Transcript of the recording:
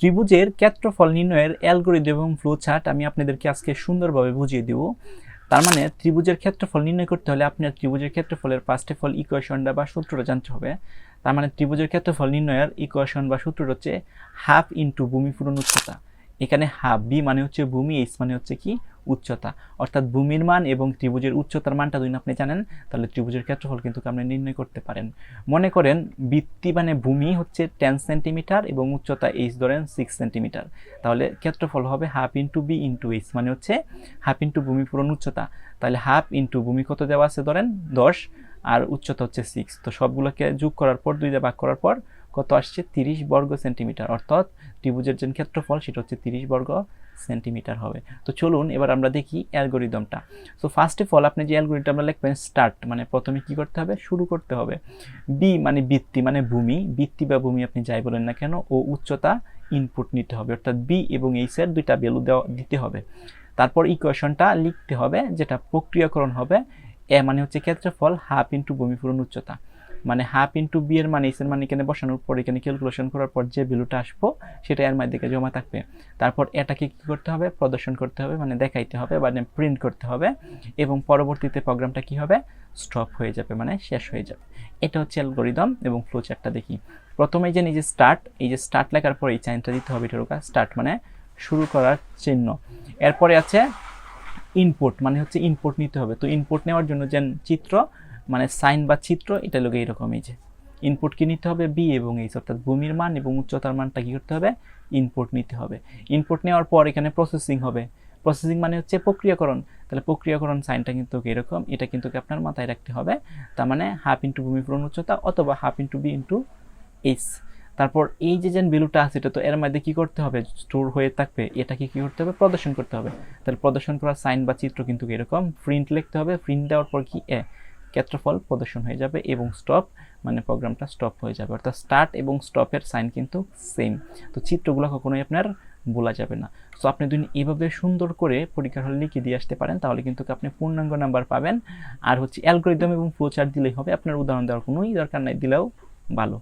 ত্রিভুজের ক্ষেত্রফল নির্ণয়ের অ্যালগরিদম এবং ফ্লোচার্ট আমি আপনাদেরকে আজকে সুন্দরভাবে বুঝিয়ে দেব। তার মানে ত্রিভুজের ক্ষেত্রফল নির্ণয় করতে হলে আপনার ত্রিভুজের ক্ষেত্রফলের ফার্স্ট অফ অল ইকুয়েশনটা বা সূত্রটা জানতে হবে। তার মানে ত্রিভুজের ক্ষেত্রফল নির্ণয়ের ইকুয়েশন বা সূত্রটা হচ্ছে হাফ ইন্টু ভূমি পূরণ উচ্চতা। এখানে হাফ, বি মানে হচ্ছে ভূমি, এইচ মানে হচ্ছে কি উচ্চতা, অর্থাৎ ভূমির মান এবং ত্রিভুজের উচ্চতার মানটা যদি আপনি জানেন তাহলে ত্রিভুজের ক্ষেত্রফল কিন্তু আপনি নির্ণয় করতে পারেন। মনে করেন ভিত্তি মানে ভূমি হচ্ছে 10 সেন্টিমিটার এবং উচ্চতা এইচ ধরেন 6 সেন্টিমিটার, তাহলে ক্ষেত্রফল হবে half into B into H মানে হচ্ছে হাফ ইন্টু ভূমি পূরণ উচ্চতা। তাহলে হাফ ইন্টু ভূমি কত দেওয়া আছে ধরেন 10 আর উচ্চতা হচ্ছে 6, তো সবগুলোকে যোগ করার পর 2 দিয়ে ভাগ করার পর কত আসছে 30 বর্গ সেন্টিমিটার, অর্থাৎ ত্রিভুজের যে ক্ষেত্রফল সেটা হচ্ছে 30 বর্গ সেন্টিমিটার হবে। তো চলুন এবার আমরা দেখি অ্যালগরিদমটা। সো ফার্স্ট অফ অল আপনি যে অ্যালগরিদমটা লিখবেন স্টার্ট মানে প্রথমে কি করতে হবে, শুরু করতে হবে। বি মানে ভিত্তি মানে ভূমি, ভিত্তি বা ভূমি আপনি যাই বলেন না কেন, ও উচ্চতা ইনপুট নিতে হবে, অর্থাৎ বি এবং এইচ এর দুইটা ভ্যালু দিতে হবে। তারপর ইকুয়েশনটা লিখতে হবে যেটা প্রক্রিয়াকরণ হবে। এ মানে হচ্ছে ক্ষেত্রফল হাফ ইন্টু ভূমি পূরণ উচ্চতা, মানে হাফ ইন্টু বি এর মানে এইচ এর মানে এখানে বসানোর পর এখানে ক্যালকুলেশন করার পর যে ভ্যালুটা আসবো সেটা এর মধ্যে জমা থাকবে। তারপর এটাকে কি করতে হবে, প্রদর্শন করতে হবে, মানে দেখাইতে হবে মানে প্রিন্ট করতে হবে, এবং পরবর্তীতে প্রোগ্রামটা কি হবে, স্টপ হয়ে যাবে মানে শেষ হয়ে যাবে। এটা হচ্ছে অ্যালগরিদম এবং ফ্লোচার্টটা দেখি। প্রথমে যে নিজে স্টার্ট, এই যে স্টার্ট লেখার পর এই সাইনটা দিতে হবে, এটার কাজ স্টার্ট মানে শুরু করার চিহ্ন। এরপরে আছে ইনপুট মানে হচ্ছে ইনপুট নিতে হবে। তো ইনপুট নেওয়ার জন্য যে চিত্র মানে সাইন বা চিত্র এটা লোক এইরকম, এই যে ইনপুট কি নিতে হবে বি এবং এইচ, অর্থাৎ ভূমির মান এবং উচ্চতার মানটা কি করতে হবে, ইনপুট নিতে হবে। ইনপুট নেওয়ার পর এখানে প্রসেসিং হবে, প্রসেসিং মানে হচ্ছে প্রক্রিয়াকরণ। তাহলে প্রক্রিয়াকরণ সাইনটা কিন্তু এরকম, এটা কিন্তু আপনার মাথায় রাখতে হবে। তার মানে হাফ ইন্টু ভূমি পূরণ উচ্চতা অথবা half into B into H. তারপর এই যে ভ্যালুটা আছে এটা তো এর মধ্যে কি করতে হবে, স্টোর হয়ে থাকবে, এটাকে কি করতে হবে, প্রদর্শন করতে হবে। তাহলে প্রদর্শন করার সাইন বা চিত্র কিন্তু এরকম, প্রিন্ট লিখতে হবে, প্রিন্ট দেওয়ার পর কি ক্ষেত্রফল প্রদর্শন হয়ে যাবে এবং স্টপ মানে প্রোগ্রামটা স্টপ হয়ে যাবে, অর্থাৎ স্টার্ট এবং স্টপের সাইন কিন্তু সেম। তো চিত্রগুলো কখনোই আপনার ভোলা যাবে না। সো আপনি যদি এভাবে সুন্দর করে পরীক্ষার হলে লিখে দিয়ে আসতে পারেন তাহলে কিন্তু আপনি পূর্ণাঙ্গ নাম্বার পাবেন। আর হচ্ছে অ্যালগরিদম এবং ফ্লোচার্ট দিলেই হবে, আপনার উদাহরণ দেওয়ার কোনোই দরকার নাই, দিলেও ভালো।